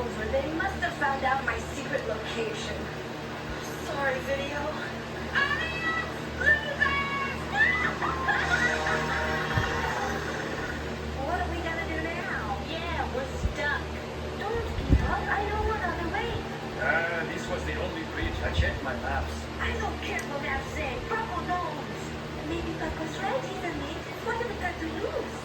over. They must have found out my secret location. Sorry, video. Adios, losers! What are we gonna do now? Yeah, we're stuck. Don't give up. I know another way. This was the only bridge. I checked my maps. I don't care what maps say. Papa knows. Maybe Papa's right, isn't it? What have we got to lose?